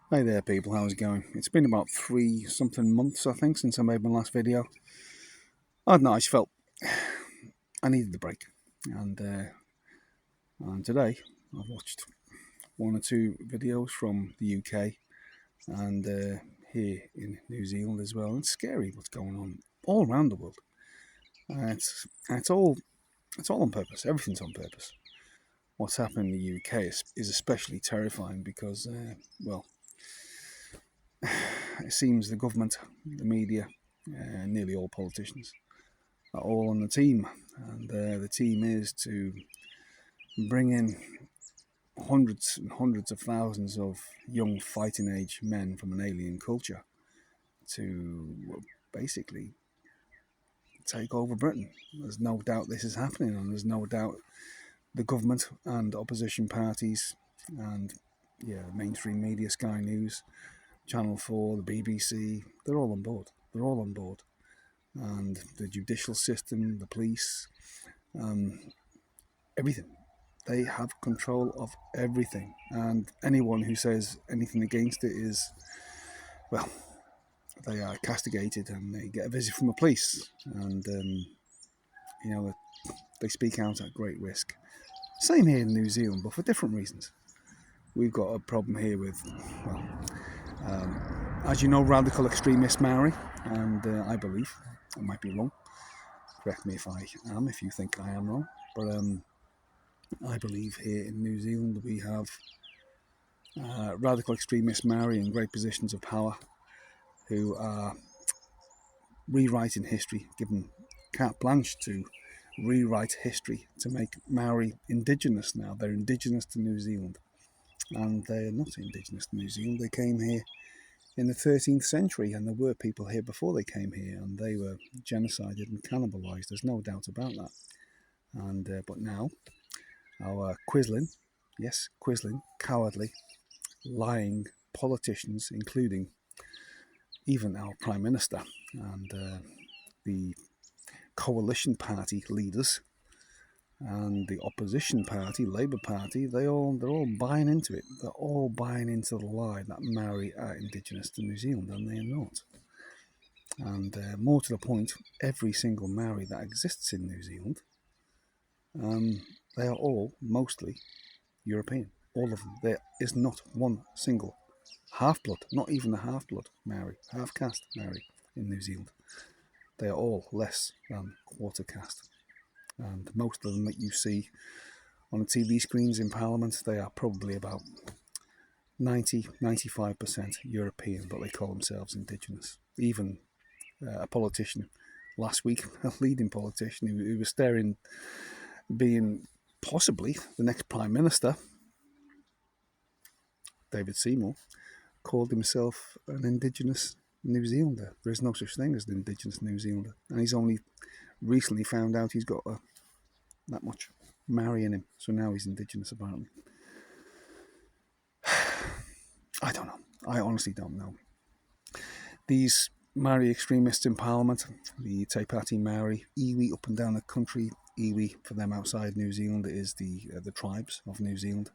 Hey there people, how's it going? It's been about 3 something months I think since I made my last video. I don't know, I just felt I needed a break. And today I've watched one or two videos from the UK and here in New Zealand as well. It's scary what's going on all around the world. It's all on purpose, everything's on purpose. What's happening in the UK is especially terrifying because, it seems the government, the media, nearly all politicians are all on the team, and the team is to bring in hundreds and hundreds of thousands of young fighting age men from an alien culture to basically take over Britain. There's no doubt this is happening, and there's no doubt the government and opposition parties and mainstream media, Sky News, Channel 4, the BBC, they're all on board. They're all on board. And the judicial system, the police, everything. They have control of everything. And anyone who says anything against it is, well, they are castigated and they get a visit from the police. And, they speak out at great risk. Same here in New Zealand, but for different reasons. We've got a problem here with, as you know, radical extremist Maori, and I believe, I might be wrong, correct me if I am, if you think I am wrong, but I believe here in New Zealand we have radical extremist Maori in great positions of power who are rewriting history, given carte blanche to rewrite history to make Maori indigenous now. They're indigenous to New Zealand, and they're not indigenous to New Zealand. They came here in the 13th century, and there were people here before they came here, and they were genocided and cannibalised. There's no doubt about that. And but now, our quisling, cowardly, lying politicians, including even our Prime Minister and the coalition party leaders and the opposition party, Labour Party, they're all buying into it. They're all buying into the lie that Maori are indigenous to New Zealand, and they are not. And more to the point, every single Maori that exists in New Zealand, they are all mostly European. All of them. There is not one single half-blood, not even a half-blood Maori, half-caste Maori in New Zealand. They are all less than quarter caste. And most of them that you see on the TV screens in Parliament, they are probably about 95% European, but they call themselves indigenous. Even a politician last week, a leading politician who was staring, being possibly the next Prime Minister, David Seymour, called himself an indigenous New Zealander. There is no such thing as an indigenous New Zealander. And he's only recently found out he's got that much Maori in him. So now he's indigenous, apparently. I don't know. I honestly don't know. These Maori extremists in Parliament, the Te Pāti Maori, iwi up and down the country, iwi for them outside New Zealand is the tribes of New Zealand.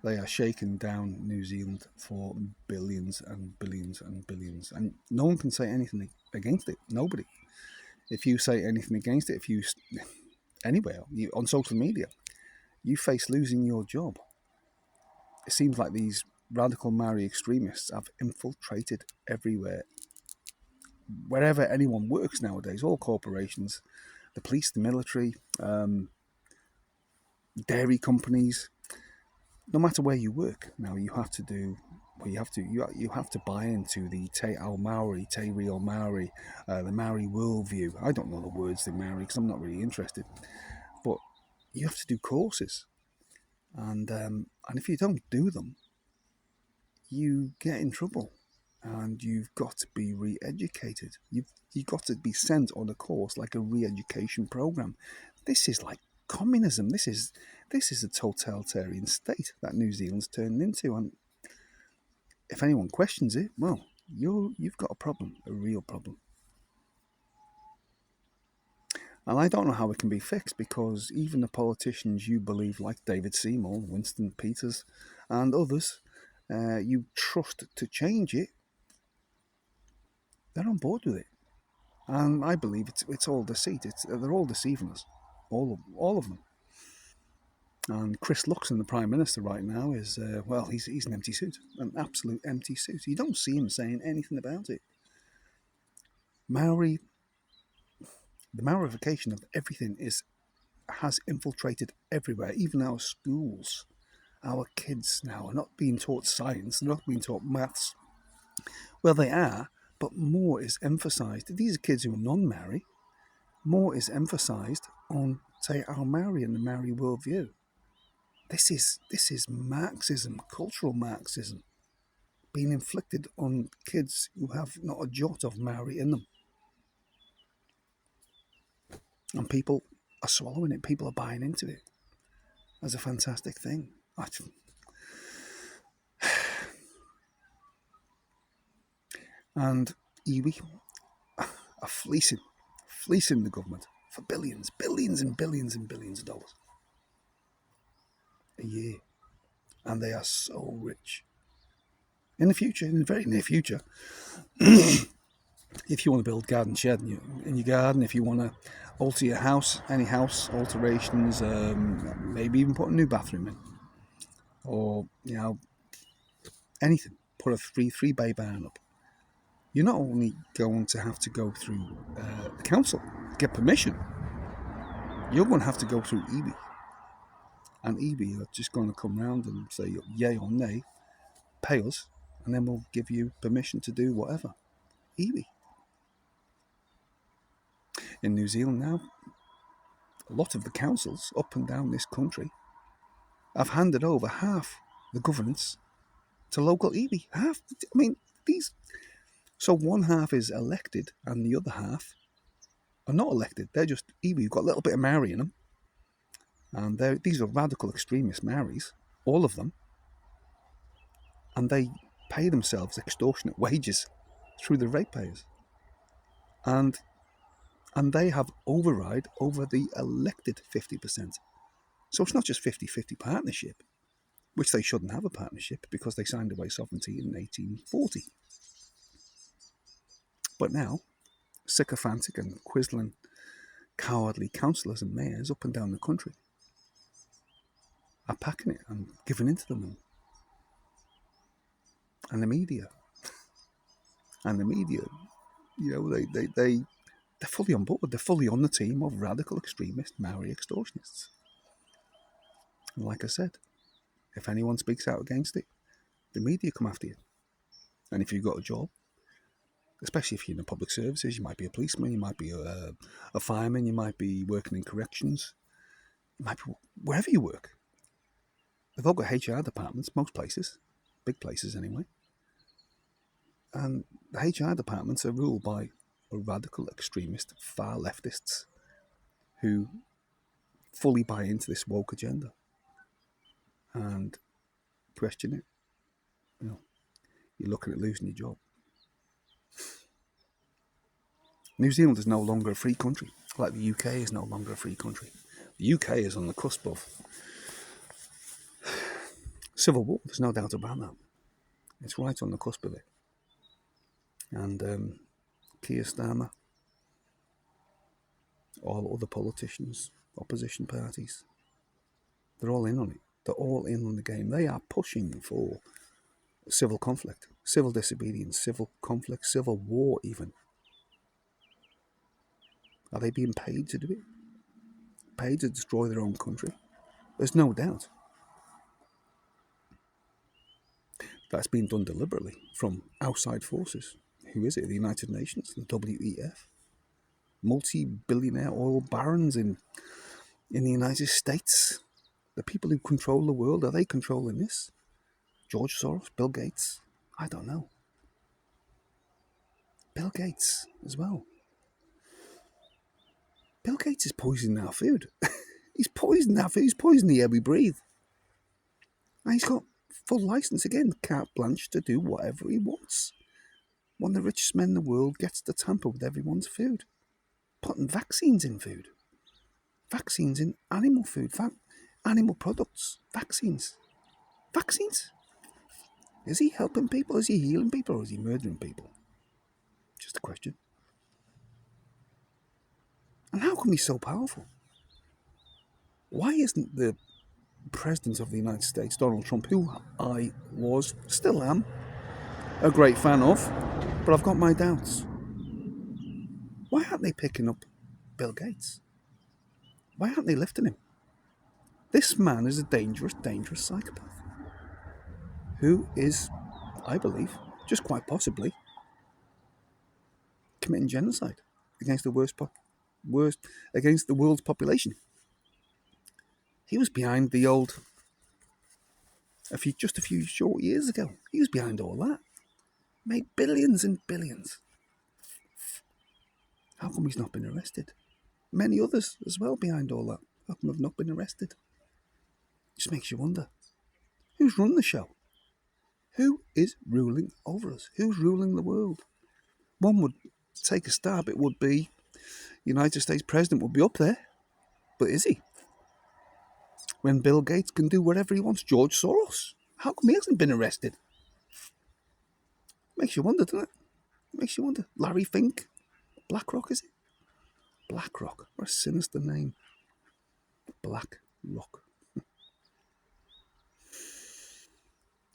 They are shaking down New Zealand for billions and billions and billions. And no one can say anything against it. Nobody. If you say anything against it, anywhere, on social media, you face losing your job. It seems like these radical Maori extremists have infiltrated everywhere. Wherever anyone works nowadays, all corporations, the police, the military, dairy companies, no matter where you work now, you have to buy into the Te Ao Maori, Te Reo Maori, the Maori worldview. I don't know the words in Maori because I'm not really interested, but you have to do courses, and if you don't do them, you get in trouble, and you've got to be re-educated. You've got to be sent on a course like a re-education program. This is like communism. This is a totalitarian state that New Zealand's turned into, and if anyone questions it, well, you've got a problem, a real problem. And I don't know how it can be fixed, because even the politicians you believe, like David Seymour, Winston Peters, and others, you trust to change it, they're on board with it. And I believe it's all deceit. They're all deceiving us, all of them. And Chris Luxon, the Prime Minister right now, is, he's an empty suit, an absolute empty suit. You don't see him saying anything about it. The Maorification of everything has infiltrated everywhere, even our schools. Our kids now are not being taught science, they're not being taught maths. Well, they are, but more is emphasised. These are kids who are non-Maori. More is emphasised on, say, our Maori and the Maori worldview. This is Marxism, cultural Marxism, being inflicted on kids who have not a jot of Maori in them. And people are swallowing it. People are buying into it as a fantastic thing. And iwi are fleecing the government for billions and billions of dollars a year. And they are so rich. In the very near future, if you want to build garden shed in your garden, if you want to alter your house, any house alterations, maybe even put a new bathroom in, or anything, put a three bay barn up, you're not only going to have to go through the council to get permission, you're going to have to go through iwi. And iwi are just going to come round and say yay or nay, pay us, and then we'll give you permission to do whatever. Iwi. In New Zealand now, a lot of the councils up and down this country have handed over half the governance to local iwi. Half. I mean, so one half is elected and the other half are not elected. They're just iwi. You've got a little bit of Maori in them. And these are radical extremist Maoris, all of them. And they pay themselves extortionate wages through the ratepayers. And they have override over the elected 50%. So it's not just 50-50 partnership, which they shouldn't have a partnership because they signed away sovereignty in 1840. But now, sycophantic and quizzling, cowardly councillors and mayors up and down the country are packing it and giving in to them. And the media, they're fully on board. They're fully on the team of radical extremist Maori extortionists. And like I said, if anyone speaks out against it, the media come after you. And if you've got a job, especially if you're in the public services, you might be a policeman, you might be a fireman, you might be working in corrections, you might be wherever you work. They've all got HR departments, most places, big places anyway. And the HR departments are ruled by radical extremist far leftists who fully buy into this woke agenda and question it. You're looking at losing your job. New Zealand is no longer a free country, like the UK is no longer a free country. The UK is on the cusp of civil war, there's no doubt about that. It's right on the cusp of it. And Keir Starmer, all other politicians, opposition parties, they're all in on it. They're all in on the game. They are pushing for civil conflict, civil disobedience, civil conflict, civil war even. Are they being paid to do it? Paid to destroy their own country? There's no doubt. That's being done deliberately from outside forces. Who is it? The United Nations, the WEF, multi-billionaire oil barons in the United States. The people who control the world, are they controlling this? George Soros, Bill Gates? I don't know. Bill Gates as well. Bill Gates is poisoning our food. He's poisoning our food. He's poisoning the air we breathe. And he's got full license again, carte blanche, to do whatever he wants. One of the richest men in the world gets to tamper with everyone's food. Putting vaccines in food. Vaccines in animal food. Animal products. Vaccines. Vaccines. Is he helping people? Is he healing people? Or is he murdering people? Just a question. And how come he's so powerful? Why isn't the President of the United States, Donald Trump, who I was, still am, a great fan of, but I've got my doubts. Why aren't they picking up Bill Gates? Why aren't they lifting him? This man is a dangerous, dangerous psychopath who is, I believe, just quite possibly committing genocide against the against the world's population. He was behind the old, just a few short years ago. He was behind all that. Made billions and billions. How come he's not been arrested? Many others as well behind all that. How come they've not been arrested? Just makes you wonder. Who's run the show? Who is ruling over us? Who's ruling the world? One would take a stab. It would be United States President would be up there. But is he? When Bill Gates can do whatever he wants. George Soros. How come he hasn't been arrested? Makes you wonder, doesn't it? Makes you wonder. Larry Fink. BlackRock, is it? BlackRock. What a sinister name. BlackRock.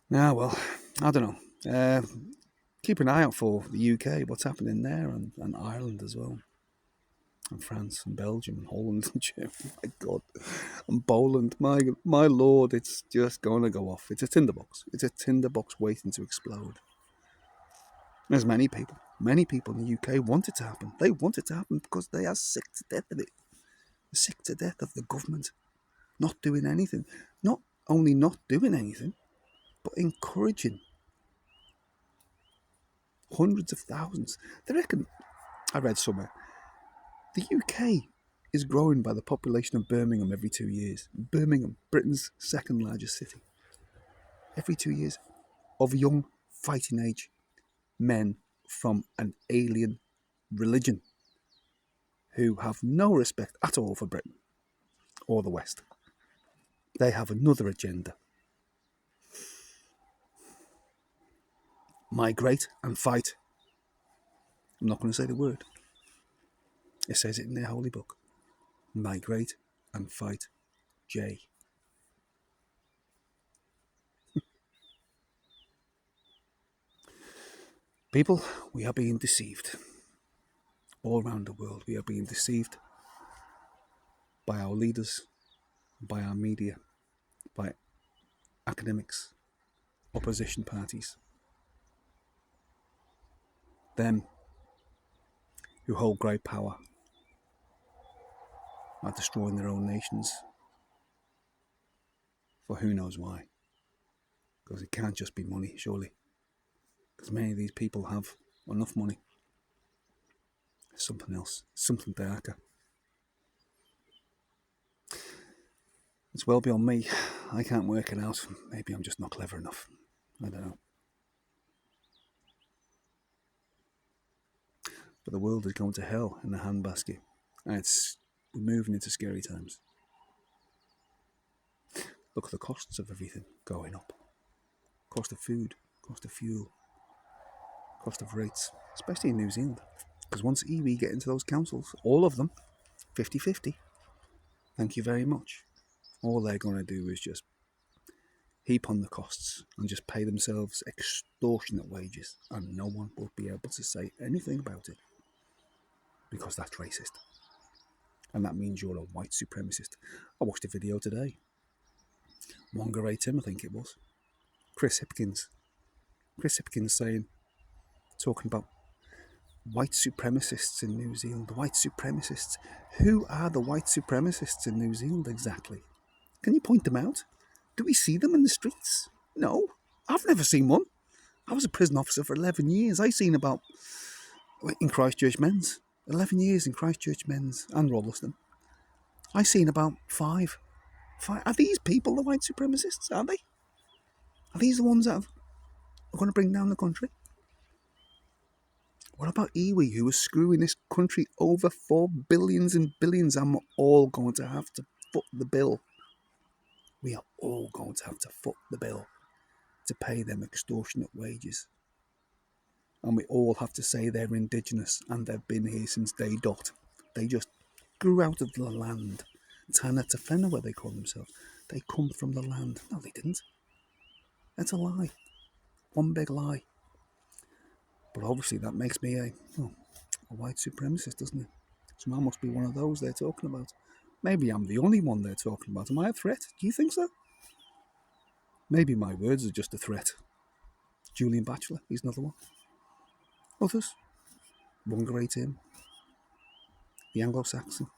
Now, well, I don't know. Keep an eye out for the UK, what's happening there, and Ireland as well. And France and Belgium and Holland and Germany. My God. And Poland. My Lord, it's just going to go off. It's a tinderbox. It's a tinderbox waiting to explode. There's many people in the UK want it to happen. They want it to happen because they are sick to death of it. They're sick to death of the government not doing anything. Not only not doing anything, but encouraging hundreds of thousands. They reckon, I read somewhere, the UK is growing by the population of Birmingham every 2 years. Birmingham, Britain's second largest city. Every 2 years of young fighting age men from an alien religion who have no respect at all for Britain or the West. They have another agenda. Migrate and fight. I'm not going to say the word. It says it in their holy book. Migrate and fight J. People, we are being deceived. All around the world, we are being deceived by our leaders, by our media, by academics, opposition parties. Them who hold great power are destroying their own nations for who knows why. Because it can't just be money, surely. Because many of these people have enough money. It's something else, something darker. It's well beyond me. I can't work it out. Maybe I'm just not clever enough. I don't know. But the world is going to hell in a handbasket. And we're moving into scary times. Look at the costs of everything going up. Cost of food, cost of fuel, cost of rates, especially in New Zealand. Because once iwi get into those councils, all of them, 50-50, thank you very much. All they're going to do is just heap on the costs and just pay themselves extortionate wages, and no one will be able to say anything about it because that's racist. And that means you're a white supremacist. I watched a video today. Whangarei Tim, I think it was. Chris Hipkins talking about white supremacists in New Zealand. White supremacists. Who are the white supremacists in New Zealand exactly? Can you point them out? Do we see them in the streets? No, I've never seen one. I was a prison officer for 11 years. I seen about, in Christchurch Men's, 11 years in Christchurch Men's and Rolleston. I seen about five. Are these people the white supremacists? Are they? Are these the ones that are going to bring down the country? What about iwi, who is screwing this country over for billions and billions, and we're all going to have to foot the bill? We are all going to have to foot the bill to pay them extortionate wages. And we all have to say they're indigenous and they've been here since day dot. They just grew out of the land. Tana Tafena, where they call themselves. They come from the land. No, they didn't. That's a lie. One big lie. But obviously that makes me a white supremacist, doesn't it? So I must be one of those they're talking about. Maybe I'm the only one they're talking about. Am I a threat? Do you think so? Maybe my words are just a threat. Julian Batchelor, he's another one. Others, one great hymn, the Anglo-Saxon,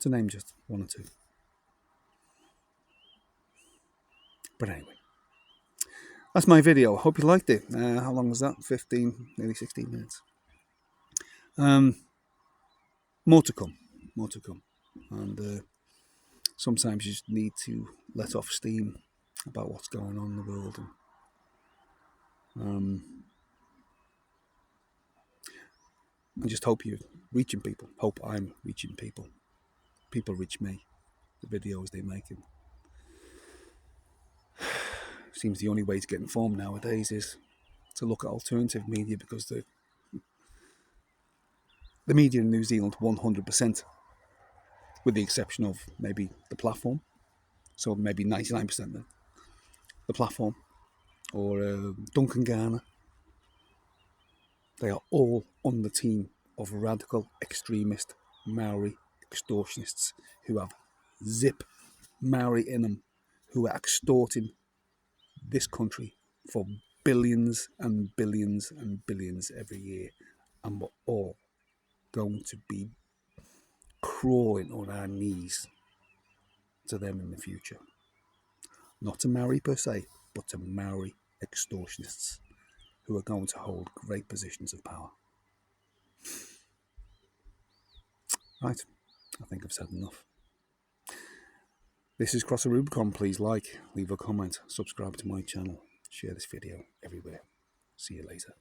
to name just one or two. But anyway, that's my video. Hope you liked it. How long was that? 15, nearly 16 minutes. More to come. And sometimes you just need to let off steam about what's going on in the world. And I just hope you're reaching people. Hope I'm reaching people. People reach me. The videos they make. And seems the only way to get informed nowadays is to look at alternative media, because the media in New Zealand 100%, with the exception of maybe the platform, so maybe 99% then, the platform, or Duncan Garner, they are all on the team of radical extremist Maori extortionists who have zip Maori in them, who are extorting this country for billions and billions and billions every year, and we're all going to be crawling on our knees to them in the future. Not to Maori per se, but to Maori extortionists who are going to hold great positions of power. Right, I think I've said enough. This is Cross the Rubicon. Please like, leave a comment, subscribe to my channel, share this video everywhere. See you later.